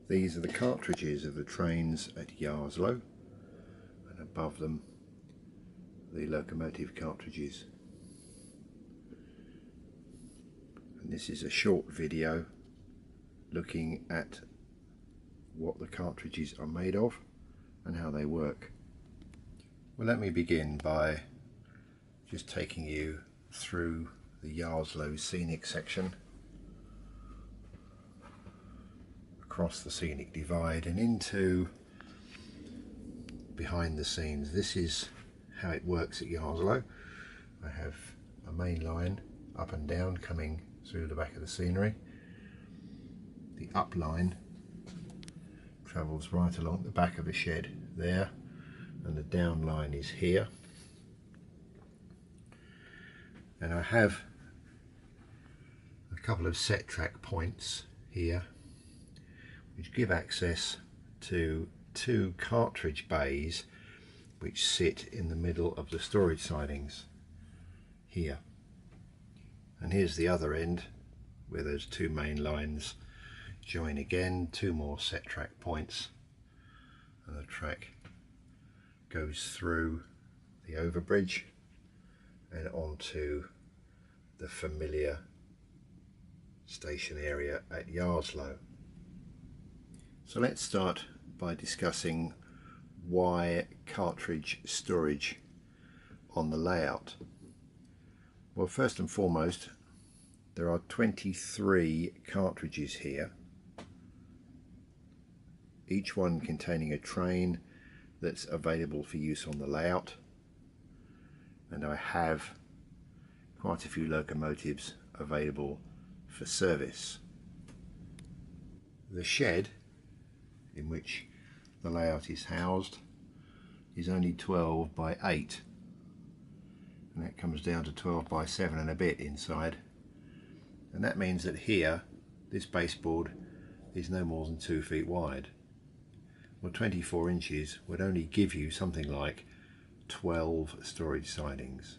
These are the cartridges of the trains at Yarslow, and above them the locomotive cartridges. And this is a short video looking at what the cartridges are made of and how they work. Well, let me begin by just taking you through the Yarslow scenic section, across the scenic divide and into behind the scenes. This is how it works at Yarslow. I have a main line up and down coming through the back of the scenery. The up line travels right along the back of the shed there, and the down line is here. And I have a couple of set track points here which give access to two cartridge bays which sit in the middle of the storage sidings here. And here's the other end where those two main lines join again, two more set track points, and the track goes through the overbridge and onto the familiar station area at Yarslow. So let's start by discussing why cartridge storage on the layout. Well, first and foremost, there are 23 cartridges here, each one containing a train that's available for use on the layout, and I have quite a few locomotives available for service. The shed in which the layout is housed is only 12 by 8, and that comes down to 12 by 7 and a bit inside, and that means that here this baseboard is no more than 2 feet wide. Well, 24 inches would only give you something like 12 storage sidings,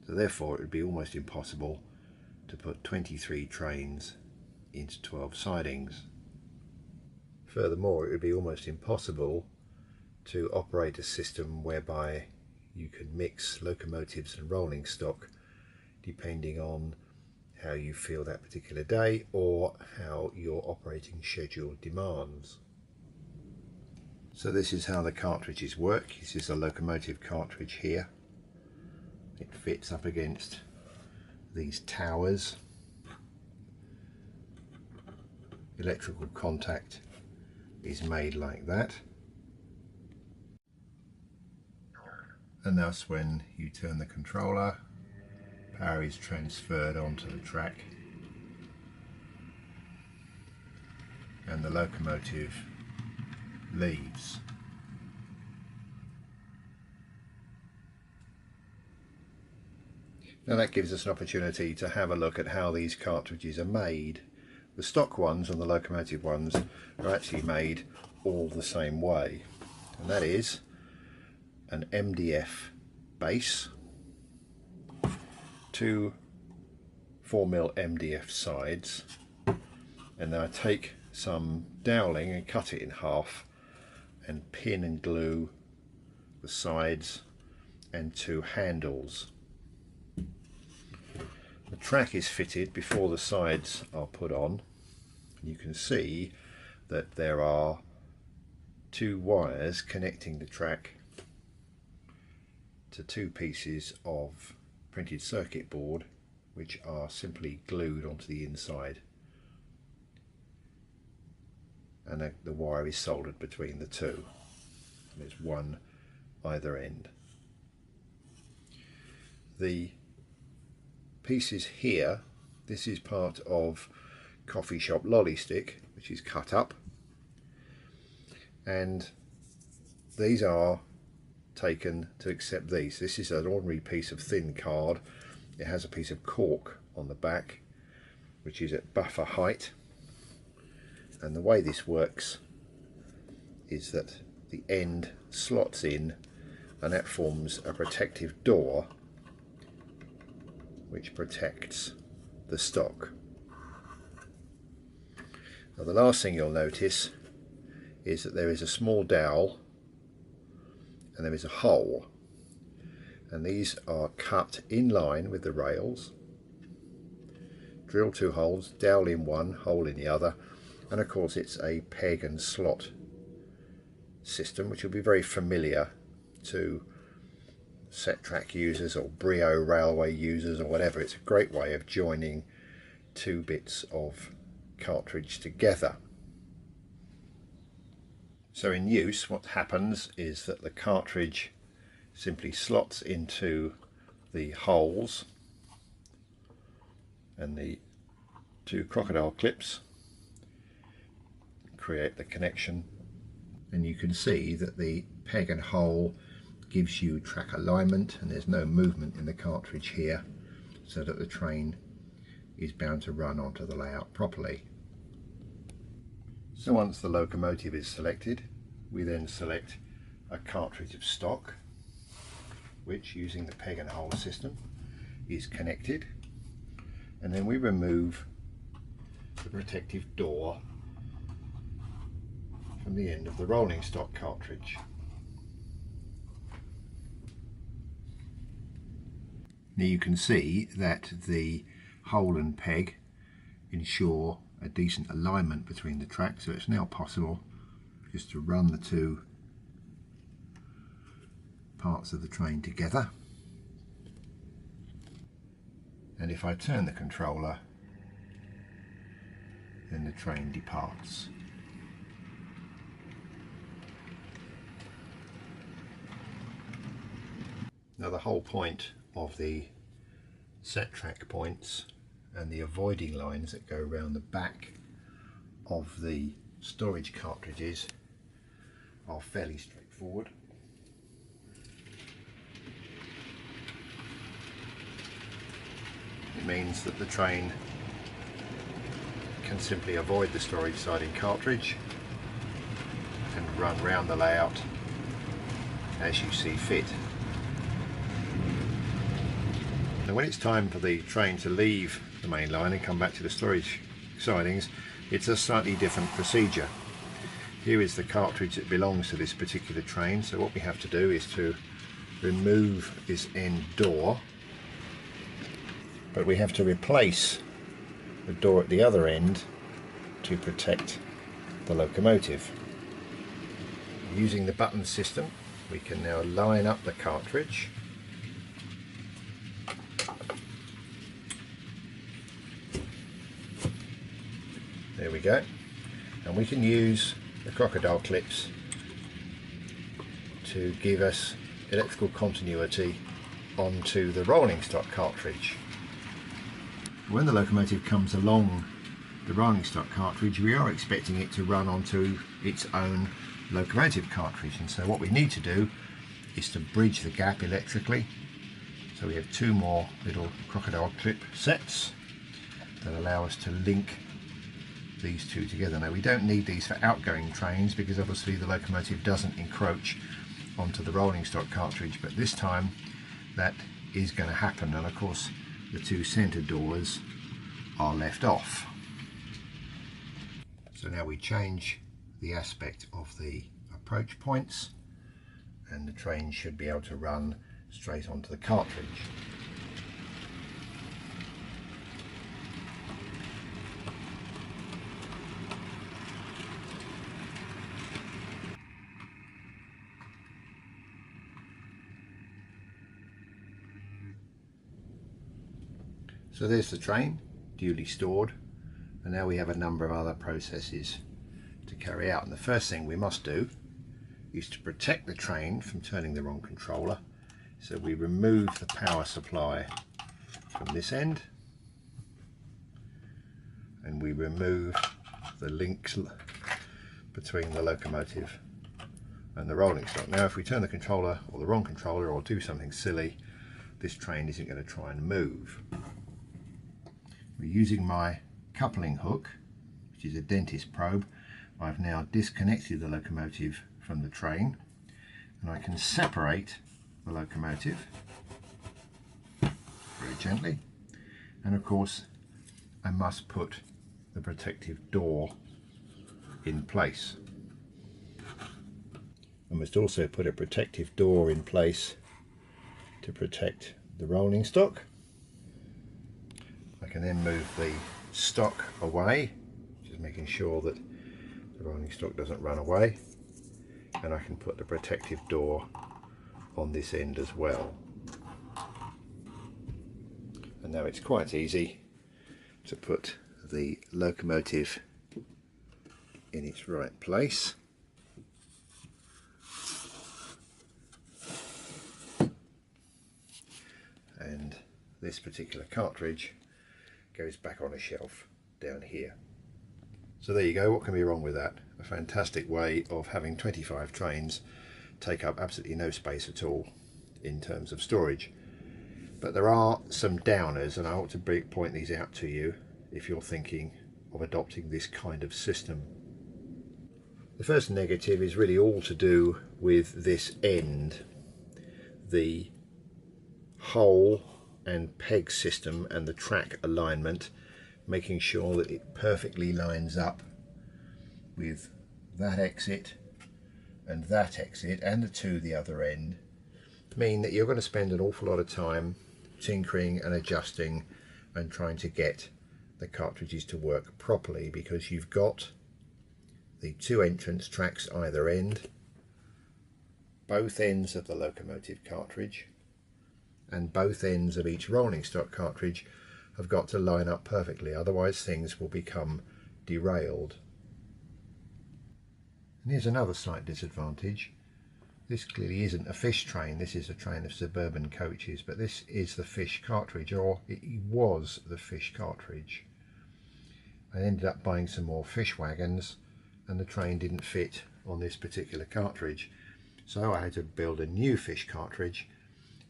so therefore it would be almost impossible to put 23 trains into 12 sidings. Furthermore, it would be almost impossible to operate a system whereby you can mix locomotives and rolling stock depending on how you feel that particular day or how your operating schedule demands. So this is how the cartridges work. This is a locomotive cartridge here. It fits up against these towers. Electrical contact is made like that, and thus when you turn the controller, power is transferred onto the track and the locomotive leaves. Now that gives us an opportunity to have a look at how these cartridges are made. The stock ones and the locomotive ones are actually made all the same way, and that is an MDF base, two 4mm MDF sides, and then I take some doweling and cut it in half and pin and glue the sides and two handles. The track is fitted before the sides are put on. You can see that there are two wires connecting the track to two pieces of printed circuit board which are simply glued onto the inside, and the wire is soldered between the two. There's one either end. The pieces here, this is part of coffee shop lolly stick which is cut up, and these are taken to accept these. This is an ordinary piece of thin card. It has a piece of cork on the back which is at buffer height, and the way this works is that the end slots in and that forms a protective door which protects the stock. Now the last thing you'll notice is that there is a small dowel and there is a hole, and these are cut in line with the rails. Drill 2 holes, dowel in one, hole in the other, and of course it's a peg and slot system which will be very familiar to set track users or Brio railway users or whatever. It's a great way of joining 2 bits of cartridge together. So in use, what happens is that the cartridge simply slots into the holes, and the 2 crocodile clips create the connection, and you can see that the peg and hole gives you track alignment, and there's no movement in the cartridge here, so that the train is bound to run onto the layout properly. So once the locomotive is selected, we then select a cartridge of stock, which, using the peg and hole system, is connected, and then we remove the protective door from the end of the rolling stock cartridge. Now you can see that the hole and peg ensure a decent alignment between the tracks, so it's now possible just to run the 2 parts of the train together. And if I turn the controller, then the train departs. Now the whole point of the set track points and the avoiding lines that go around the back of the storage cartridges are fairly straightforward. It means that the train can simply avoid the storage siding cartridge and run round the layout as you see fit. Now when it's time for the train to leave the main line and come back to the storage sidings, it's a slightly different procedure. Here is the cartridge that belongs to this particular train, so what we have to do is to remove this end door, but we have to replace the door at the other end to protect the locomotive. Using the button system, we can now line up the cartridge. There we go, and we can use the crocodile clips to give us electrical continuity onto the rolling stock cartridge. When the locomotive comes along the rolling stock cartridge, we are expecting it to run onto its own locomotive cartridge, and so what we need to do is to bridge the gap electrically. So we have 2 more little crocodile clip sets that allow us to link these 2 together. Now we don't need these for outgoing trains because obviously the locomotive doesn't encroach onto the rolling stock cartridge, but this time that is going to happen, and of course the 2 centre doors are left off. So now we change the aspect of the approach points and the train should be able to run straight onto the cartridge. So there's the train, duly stored, and now we have a number of other processes to carry out. And the first thing we must do is to protect the train from turning the wrong controller. So we remove the power supply from this end, and we remove the links between the locomotive and the rolling stock. Now if we turn the controller or the wrong controller or do something silly, this train isn't going to try and move. We're using my coupling hook, which is a dentist probe. I've now disconnected the locomotive from the train, and I can separate the locomotive very gently, and of course I must put the protective door in place. I must also put a protective door in place to protect the rolling stock. I can then move the stock away, just making sure that the rolling stock doesn't run away, and I can put the protective door on this end as well. And now it's quite easy to put the locomotive in its right place. And this particular cartridge goes back on a shelf down here. So there you go, what can be wrong with that? A fantastic way of having 25 trains take up absolutely no space at all in terms of storage. But there are some downers, and I ought to point these out to you if you're thinking of adopting this kind of system. The first negative is really all to do with this end, the hole and peg system and the track alignment, making sure that it perfectly lines up with that exit and that exit and the two the other end, mean that you're going to spend an awful lot of time tinkering and adjusting and trying to get the cartridges to work properly, because you've got the two entrance tracks either end, both ends of the locomotive cartridge, and both ends of each rolling stock cartridge have got to line up perfectly, otherwise things will become derailed. And here's another slight disadvantage. This clearly isn't a fish train, this is a train of suburban coaches, but this is the fish cartridge, or it was the fish cartridge. I ended up buying some more fish wagons and the train didn't fit on this particular cartridge, so I had to build a new fish cartridge,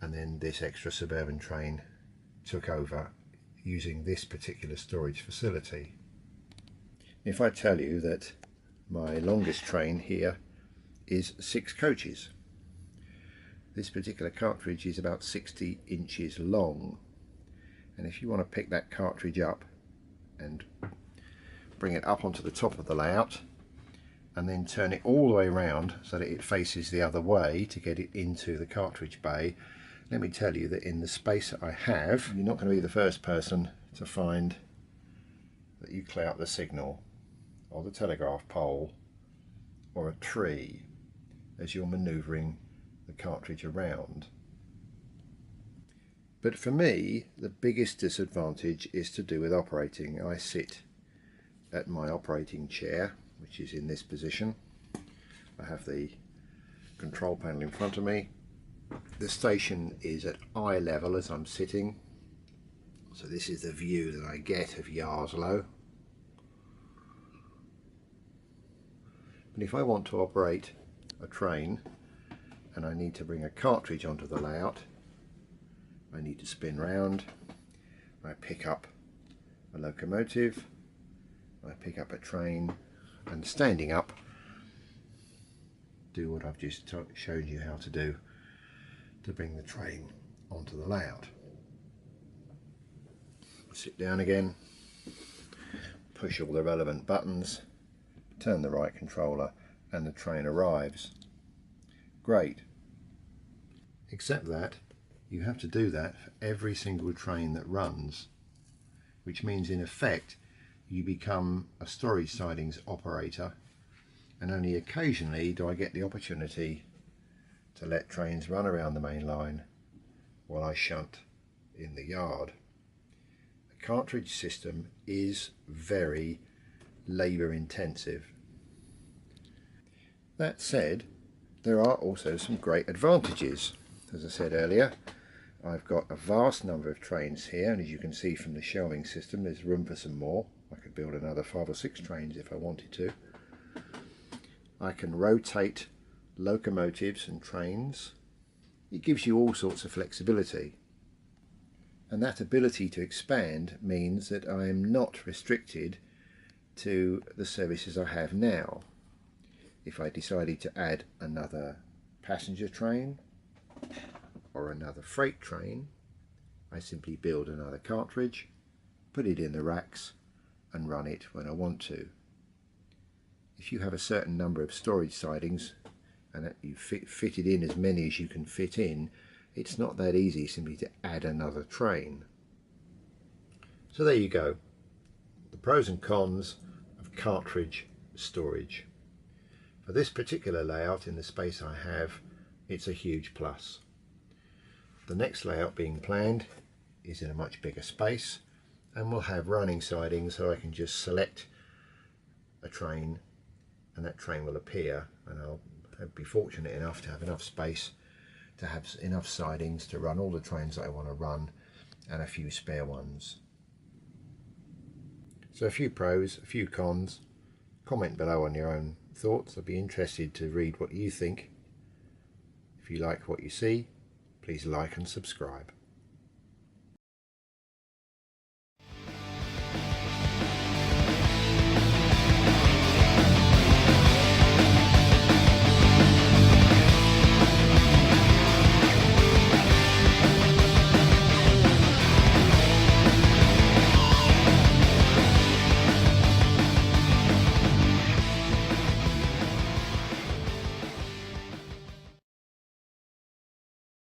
and then this extra suburban train took over using this particular storage facility. If I tell you that my longest train here is 6 coaches, this particular cartridge is about 60 inches long, and if you want to pick that cartridge up and bring it up onto the top of the layout and then turn it all the way around so that it faces the other way to get it into the cartridge bay, let me tell you that in the space that I have, you're not going to be the first person to find that you clear up the signal or the telegraph pole or a tree as you're manoeuvring the cartridge around. But for me, the biggest disadvantage is to do with operating. I sit at my operating chair, which is in this position. I have the control panel in front of me. The station is at eye level as I'm sitting, so this is the view that I get of Yarslow. But if I want to operate a train and I need to bring a cartridge onto the layout, I need to spin round, I pick up a locomotive, I pick up a train, and standing up, do what I've just showed you how to do to bring the train onto the layout. Sit down again, push all the relevant buttons, turn the right controller, and the train arrives. Great. Except that you have to do that for every single train that runs, which means in effect you become a storage sidings operator, and only occasionally do I get the opportunity to let trains run around the main line while I shunt in the yard. The cartridge system is very labour intensive. That said, there are also some great advantages. As I said earlier, I've got a vast number of trains here, and as you can see from the shelving system, there's room for some more. I could build another 5 or 6 trains if I wanted to. I can rotate locomotives and trains. It gives you all sorts of flexibility, and that ability to expand means that I am not restricted to the services I have now. If I decided to add another passenger train or another freight train, I simply build another cartridge, put it in the racks and run it when I want to. if you have a certain number of storage sidings and that you fitted in as many as you can fit in, it's not that easy simply to add another train. So there you go, the pros and cons of cartridge storage. For this particular layout in the space I have, it's a huge plus. The next layout being planned is in a much bigger space, and we'll have running sidings, so I can just select a train and that train will appear, and I'll be fortunate enough to have enough space to have enough sidings to run all the trains that I want to run and a few spare ones. So a few pros, a few cons. Comment below on your own thoughts. I'd be interested to read what you think. If you like what you see, please like and subscribe.